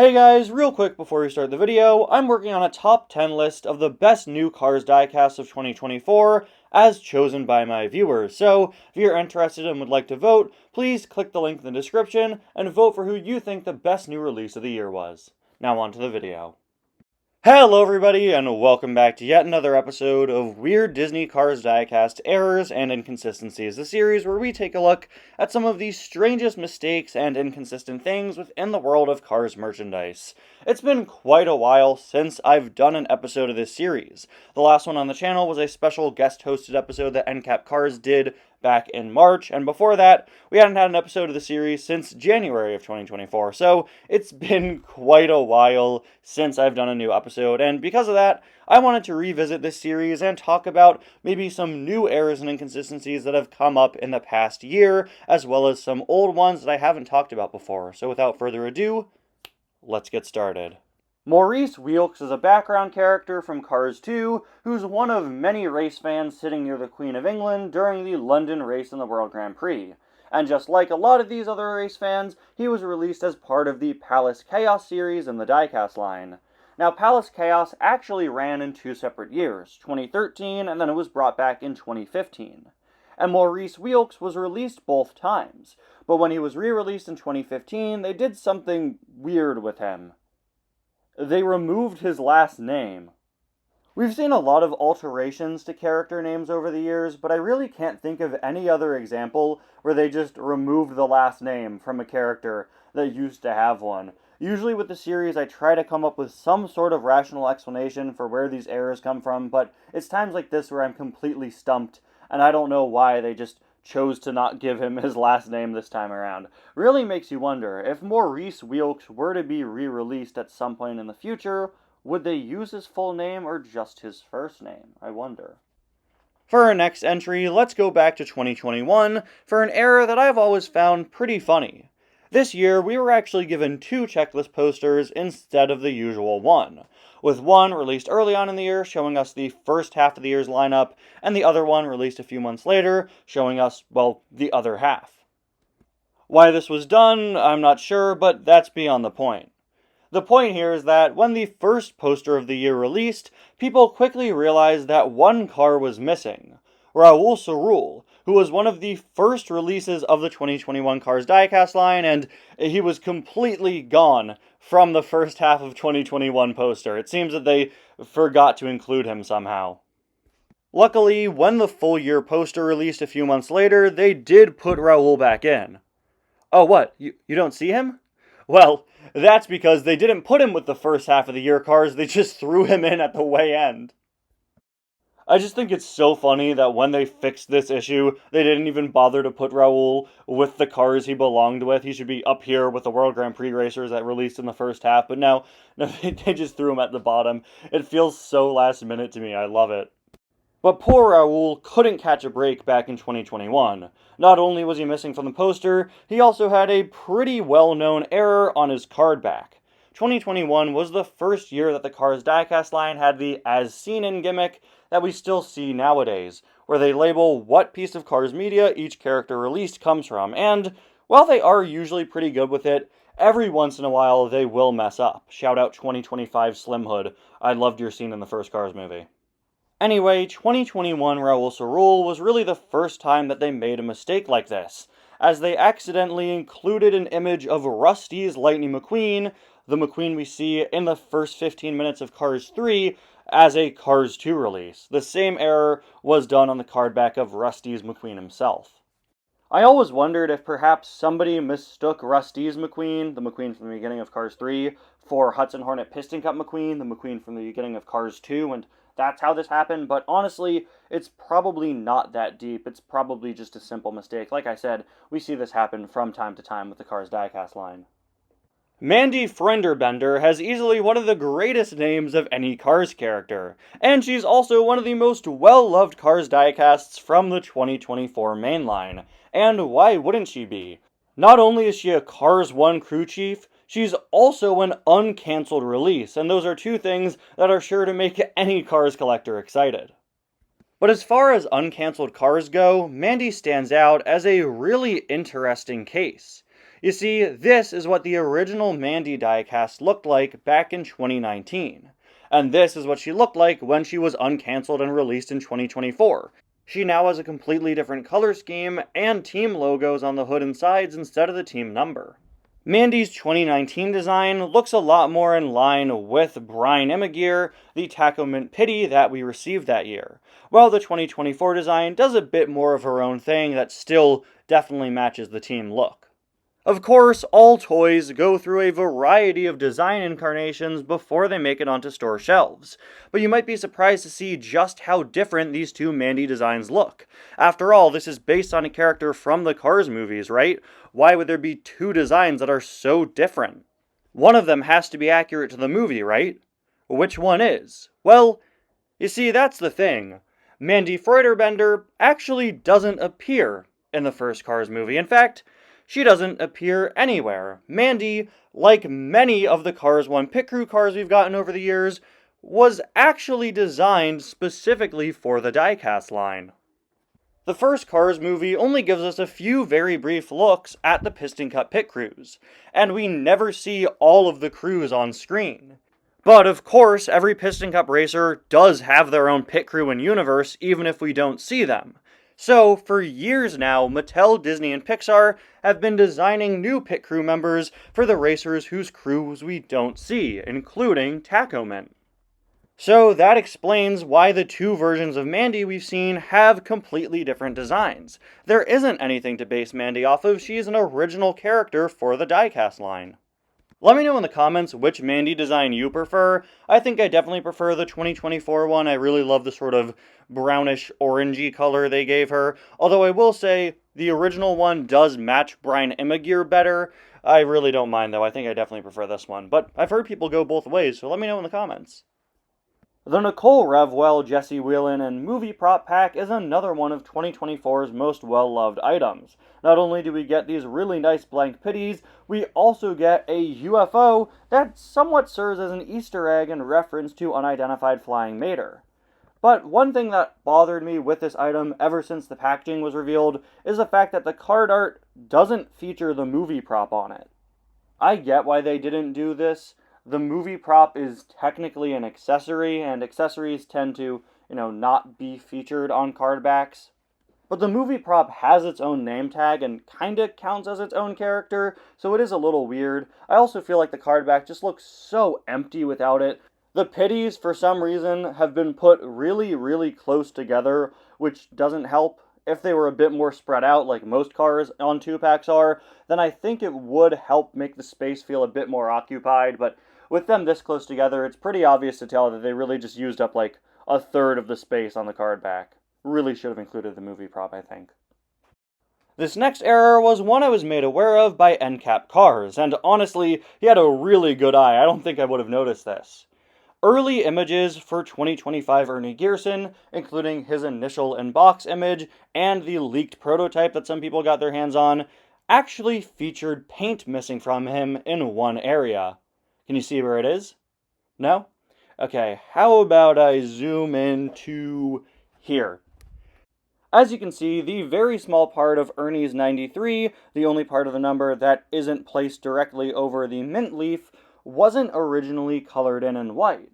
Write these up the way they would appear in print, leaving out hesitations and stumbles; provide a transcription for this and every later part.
Hey guys, real quick before we start the video, I'm working on a top 10 list of the best new Cars Diecast of 2024, as chosen by my viewers. So, if you're interested and would like to vote, please click the link in the description and vote for who you think the best new release of the year was. Now on to the video. Hello everybody, and welcome back to yet another episode of Weird Disney Cars Diecast Errors and Inconsistencies, the series where we take a look at some of the strangest mistakes and inconsistent things within the world of Cars merchandise. It's been quite a while since I've done an episode of this series. The last one on the channel was a special guest-hosted episode that NCAP Cars did back in March, and before that, we hadn't had an episode of the series since January of 2024, so it's been quite a while since I've done a new episode, and because of that, I wanted to revisit this series and talk about maybe some new errors and inconsistencies that have come up in the past year, as well as some old ones that I haven't talked about before. So without further ado, let's get started. Maurice Wilkes is a background character from Cars 2, who's one of many race fans sitting near the Queen of England during the London race in the World Grand Prix. And just like a lot of these other race fans, he was released as part of the Palace Chaos series in the Diecast line. Now, Palace Chaos actually ran in two separate years, 2013, and then it was brought back in 2015. And Maurice Wilkes was released both times, but when he was re-released in 2015, they did something weird with him. They removed his last name. We've seen a lot of alterations to character names over the years, but I really can't think of any other example where they just removed the last name from a character that used to have one. Usually with the series, I try to come up with some sort of rational explanation for where these errors come from, but it's times like this where I'm completely stumped, and I don't know why they just chose to not give him his last name this time around. Really makes you wonder, if Maurice Wilkes were to be re-released at some point in the future, would they use his full name or just his first name? I wonder. For our next entry, let's go back to 2021 for an error that I've always found pretty funny. This year, we were actually given two checklist posters instead of the usual one, with one released early on in the year showing us the first half of the year's lineup, and the other one released a few months later showing us, well, the other half. Why this was done, I'm not sure, but that's beyond the point. The point here is that when the first poster of the year released, people quickly realized that one car was missing. Raul Cerul, who was one of the first releases of the 2021 Cars Diecast line, and he was completely gone from the first half of 2021 poster. It seems that they forgot to include him somehow. Luckily, when the full year poster released a few months later, they did put Raul back in. Oh, what? You don't see him? Well, that's because they didn't put him with the first half of the year cars, they just threw him in at the way end. I just think it's so funny that when they fixed this issue, they didn't even bother to put Raul with the cars he belonged with. He should be up here with the World Grand Prix racers that released in the first half, but no, they just threw him at the bottom. It feels so last minute to me, I love it. But poor Raul couldn't catch a break back in 2021. Not only was he missing from the poster, he also had a pretty well-known error on his card back. 2021 was the first year that the Cars Diecast line had the as seen in gimmick that we still see nowadays, where they label what piece of Cars media each character released comes from, and while they are usually pretty good with it, every once in a while they will mess up. Shout out 2025 Slim Hood, I loved your scene in the first Cars movie. Anyway, 2021 Raul Cerul was really the first time that they made a mistake like this, as they accidentally included an image of Rusty's Lightning McQueen, the McQueen we see in the first 15 minutes of Cars 3, as a Cars 2 release. The same error was done on the card back of Rusty's McQueen himself. I always wondered if perhaps somebody mistook Rusty's McQueen, the McQueen from the beginning of Cars 3, for Hudson Hornet Piston Cup McQueen, the McQueen from the beginning of Cars 2, and that's how this happened, but honestly, it's probably not that deep. It's probably just a simple mistake. Like I said, we see this happen from time to time with the Cars Diecast line. Mandy Frenderbender has easily one of the greatest names of any Cars character, and she's also one of the most well-loved Cars diecasts from the 2024 mainline. And why wouldn't she be? Not only is she a Cars 1 crew chief, she's also an uncancelled release, and those are two things that are sure to make any Cars collector excited. But as far as uncancelled cars go, Mandy stands out as a really interesting case. You see, this is what the original Mandy diecast looked like back in 2019. And this is what she looked like when she was uncancelled and released in 2024. She now has a completely different color scheme and team logos on the hood and sides instead of the team number. Mandy's 2019 design looks a lot more in line with Brian Imagir, the Taco Mint Pity that we received that year, while the 2024 design does a bit more of her own thing that still definitely matches the team look. Of course, all toys go through a variety of design incarnations before they make it onto store shelves, but you might be surprised to see just how different these two Mandy designs look. After all, this is based on a character from the Cars movies, right? Why would there be two designs that are so different? One of them has to be accurate to the movie, right? Which one is? Well, you see, that's the thing. Mandy Freuderbender actually doesn't appear in the first Cars movie. In fact, she doesn't appear anywhere. Mandy, like many of the Cars 1 pit crew cars we've gotten over the years, was actually designed specifically for the diecast line. The first Cars movie only gives us a few very brief looks at the Piston Cup pit crews, and we never see all of the crews on screen. But of course, every Piston Cup racer does have their own pit crew in universe, even if we don't see them. So, for years now, Mattel, Disney, and Pixar have been designing new pit crew members for the racers whose crews we don't see, including Taco Mint. So that explains why the two versions of Mandy we've seen have completely different designs. There isn't anything to base Mandy off of, she's an original character for the diecast line. Let me know in the comments which Mandy design you prefer. I think I definitely prefer the 2024 one. I really love the sort of brownish orangey color they gave her. Although I will say, the original one does match Brian Imagir better. I really don't mind though, I think I definitely prefer this one. But I've heard people go both ways, so let me know in the comments. The Nicole Revwell, Jesse Whelan, and Movie Prop Pack is another one of 2024's most well-loved items. Not only do we get these really nice blank pitties, we also get a UFO that somewhat serves as an Easter egg in reference to unidentified flying mater. But one thing that bothered me with this item ever since the packaging was revealed is the fact that the card art doesn't feature the movie prop on it. I get why they didn't do this. The movie prop is technically an accessory, and accessories tend to, not be featured on card backs. But the movie prop has its own name tag and kinda counts as its own character, so it is a little weird. I also feel like the card back just looks so empty without it. The pitties, for some reason, have been put really, really close together, which doesn't help. If they were a bit more spread out, like most cars on 2-packs are, then I think it would help make the space feel a bit more occupied, but with them this close together, it's pretty obvious to tell that they really just used up like a third of the space on the card back. Really should have included the movie prop, I think. This next error was one I was made aware of by NCAP Cars, and honestly, he had a really good eye. I don't think I would have noticed this. Early images for 2025 Ernie Gearson, including his initial in-box image and the leaked prototype that some people got their hands on, actually featured paint missing from him in one area. Can you see where it is? No? Okay, how about I zoom into here? As you can see, the very small part of Ernie's 93, the only part of the number that isn't placed directly over the mint leaf, wasn't originally colored in white.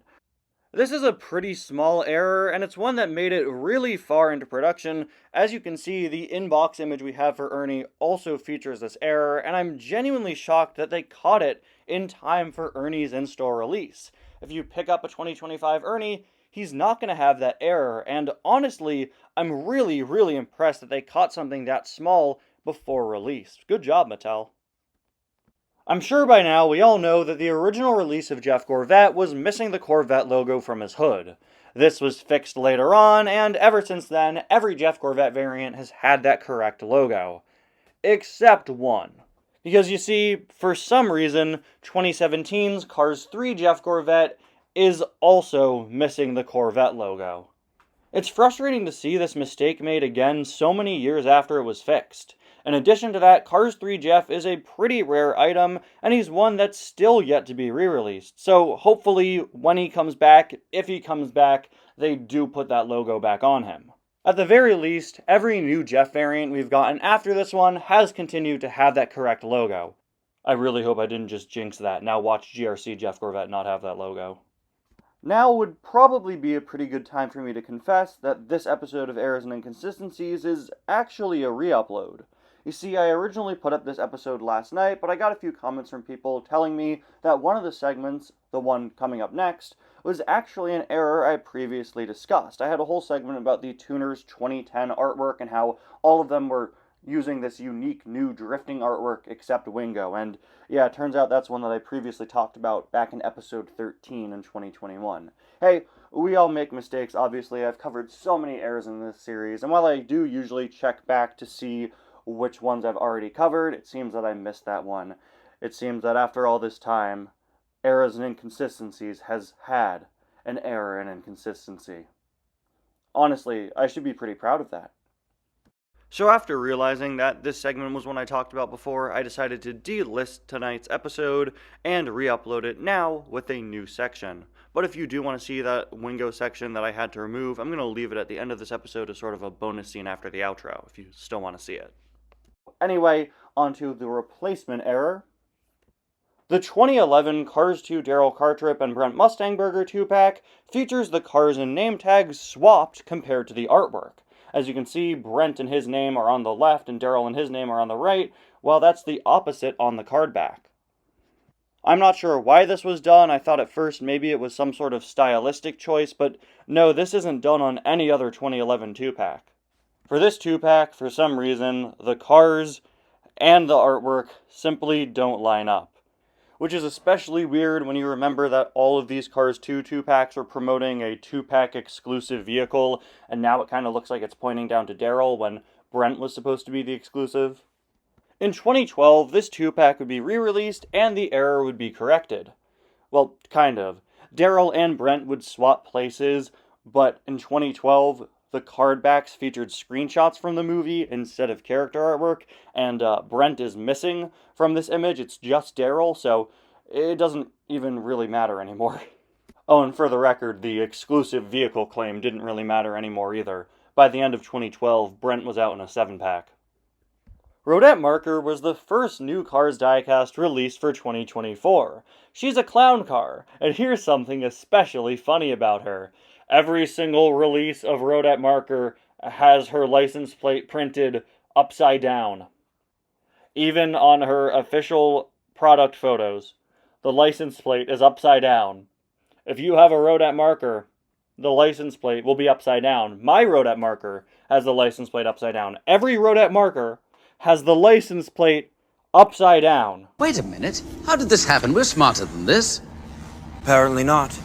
This is a pretty small error, and it's one that made it really far into production. As you can see, the in-box image we have for Ernie also features this error, and I'm genuinely shocked that they caught it in time for Ernie's in-store release. If you pick up a 2025 Ernie, he's not going to have that error, and honestly, I'm really, really impressed that they caught something that small before release. Good job, Mattel. I'm sure by now we all know that the original release of Jeff Gorvette was missing the Corvette logo from his hood. This was fixed later on, and ever since then, every Jeff Gorvette variant has had that correct logo. Except one. Because you see, for some reason, 2017's Cars 3 Jeff Gorvette is also missing the Corvette logo. It's frustrating to see this mistake made again so many years after it was fixed. In addition to that, Cars 3 Jeff is a pretty rare item, and he's one that's still yet to be re-released. So hopefully, when he comes back, if he comes back, they do put that logo back on him. At the very least, every new Jeff variant we've gotten after this one has continued to have that correct logo. I really hope I didn't just jinx that. Now watch GRC Jeff Corvette not have that logo. Now would probably be a pretty good time for me to confess that this episode of Errors and Inconsistencies is actually a re-upload. You see, I originally put up this episode last night, but I got a few comments from people telling me that one of the segments, the one coming up next, was actually an error I previously discussed. I had a whole segment about the Tuners 2010 artwork and how all of them were using this unique new drifting artwork except Wingo, and yeah, it turns out that's one that I previously talked about back in episode 13 in 2021. Hey, we all make mistakes, obviously. I've covered so many errors in this series, and while I do usually check back to see which ones I've already covered, it seems that I missed that one. It seems that after all this time, Errors and Inconsistencies has had an error and inconsistency. Honestly, I should be pretty proud of that. So after realizing that this segment was one I talked about before, I decided to delist tonight's episode and re-upload it now with a new section. But if you do want to see that Wingo section that I had to remove, I'm going to leave it at the end of this episode as sort of a bonus scene after the outro, if you still want to see it. Anyway, onto the replacement error. The 2011 Cars 2 Daryl Cartrip and Brent Mustangburger 2-pack features the cars and name tags swapped compared to the artwork. As you can see, Brent and his name are on the left and Daryl and his name are on the right, while that's the opposite on the card back. I'm not sure why this was done. I thought at first maybe it was some sort of stylistic choice, but no, this isn't done on any other 2011 2-pack. For this 2-pack, for some reason, the cars and the artwork simply don't line up. Which is especially weird when you remember that all of these Cars 2 2-packs were promoting a 2-pack exclusive vehicle, and now it kind of looks like it's pointing down to Daryl when Brent was supposed to be the exclusive. In 2012, this 2-pack would be re-released and the error would be corrected. Well, kind of. Daryl and Brent would swap places, but in 2012, the card backs featured screenshots from the movie instead of character artwork, and Brent is missing from this image. It's just Daryl, so it doesn't even really matter anymore. Oh, and for the record, the exclusive vehicle claim didn't really matter anymore either. By the end of 2012, Brent was out in a 7-pack. Rodette Marker was the first new Cars diecast released for 2024. She's a clown car, and here's something especially funny about her. Every single release of Rodette Marker has her license plate printed upside down. Even on her official product photos, the license plate is upside down. If you have a Rodette Marker, the license plate will be upside down. My Rodette Marker has the license plate upside down. Every Rodette Marker has the license plate upside down. Wait a minute. How did this happen? We're smarter than this. Apparently not.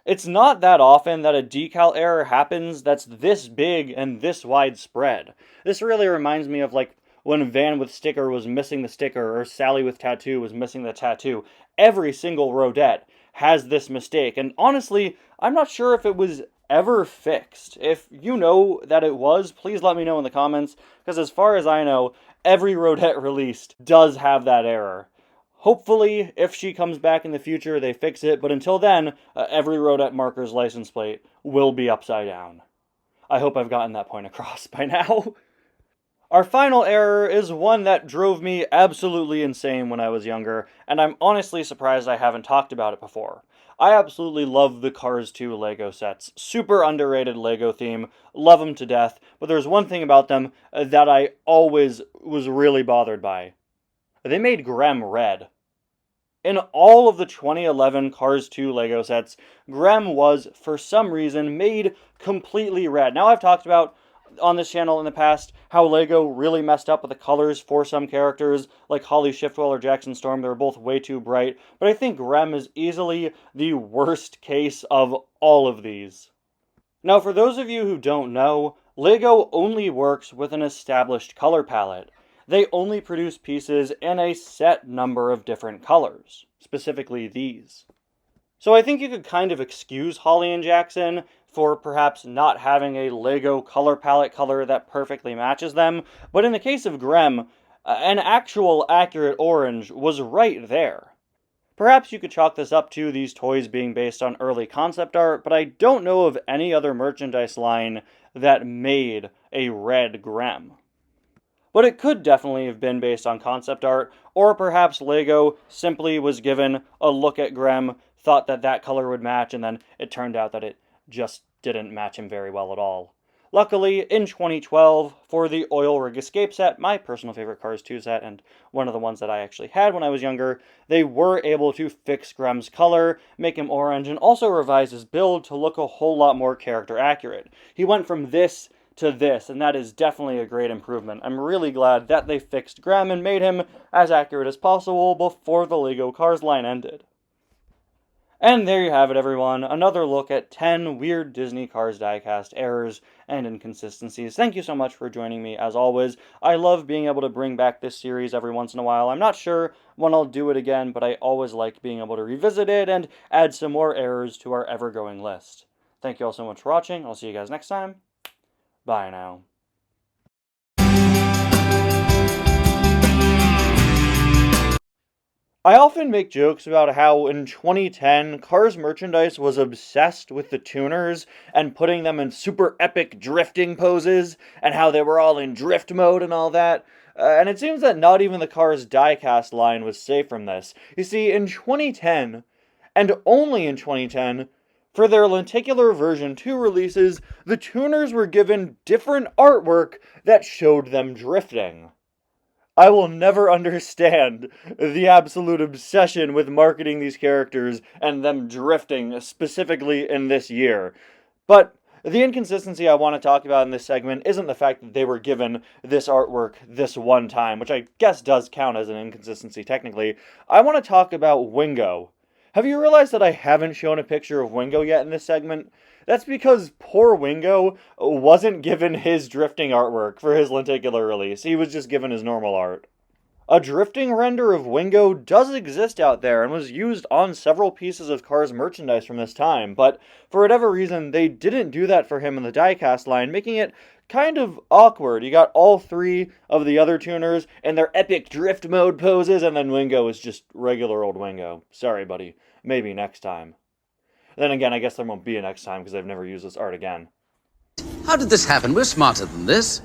It's not that often that a decal error happens that's this big and this widespread. This really reminds me of like when Van with sticker was missing the sticker or Sally with tattoo was missing the tattoo. Every single Rodette has this mistake, and honestly, I'm not sure if it was ever fixed. If you know that it was, please let me know in the comments, because as far as I know, every Rodette released does have that error. Hopefully, if she comes back in the future, they fix it, but until then, every Rodette Marker's license plate will be upside down. I hope I've gotten that point across by now. Our final error is one that drove me absolutely insane when I was younger, and I'm honestly surprised I haven't talked about it before. I absolutely love the Cars 2 Lego sets. Super underrated Lego theme, love them to death, but there's one thing about them that I always was really bothered by. They made Grem red. In all of the 2011 Cars 2 Lego sets, Grem was, for some reason, made completely red. Now, I've talked about on this channel in the past how Lego really messed up with the colors for some characters, like Holly Shiftwell or Jackson Storm. They were both way too bright, but I think Grem is easily the worst case of all of these. Now, for those of you who don't know, Lego only works with an established color palette. They only produce pieces in a set number of different colors, specifically these. So I think you could kind of excuse Holly and Jackson for perhaps not having a Lego color palette color that perfectly matches them, but in the case of Grem, an actual accurate orange was right there. Perhaps you could chalk this up to these toys being based on early concept art, but I don't know of any other merchandise line that made a red Grem. But it could definitely have been based on concept art, or perhaps LEGO simply was given a look at Grem, thought that that color would match, and then it turned out that it just didn't match him very well at all. Luckily, in 2012, for the Oil Rig Escape set, my personal favorite Cars 2 set, and one of the ones that I actually had when I was younger, they were able to fix Grem's color, make him orange, and also revise his build to look a whole lot more character accurate. He went from this to this, and that is definitely a great improvement. I'm really glad that they fixed Grem and made him as accurate as possible before the LEGO Cars line ended. And there you have it, everyone. Another look at 10 weird Disney Cars diecast errors and inconsistencies. Thank you so much for joining me, as always. I love being able to bring back this series every once in a while. I'm not sure when I'll do it again, but I always like being able to revisit it and add some more errors to our ever-growing list. Thank you all so much for watching. I'll see you guys next time. Bye now. I often make jokes about how in 2010, Cars merchandise was obsessed with the tuners and putting them in super epic drifting poses, and how they were all in drift mode and all that. And it seems that not even the Cars diecast line was safe from this. You see, in 2010, and only in 2010, for their lenticular version 2 releases, the tuners were given different artwork that showed them drifting. I will never understand the absolute obsession with marketing these characters and them drifting, specifically in this year. But the inconsistency I want to talk about in this segment isn't the fact that they were given this artwork this one time, which I guess does count as an inconsistency technically. I want to talk about Wingo. Have you realized that I haven't shown a picture of Wingo yet in this segment? That's because poor Wingo wasn't given his drifting artwork for his lenticular release. He was just given his normal art. A drifting render of Wingo does exist out there and was used on several pieces of Cars merchandise from this time, but for whatever reason, they didn't do that for him in the diecast line, making it kind of awkward. You got all three of the other tuners in their epic drift mode poses, and then Wingo is just regular old Wingo. Sorry, buddy. Maybe next time. Then again, I guess there won't be a next time because I've never used this art again. How did this happen? We're smarter than this.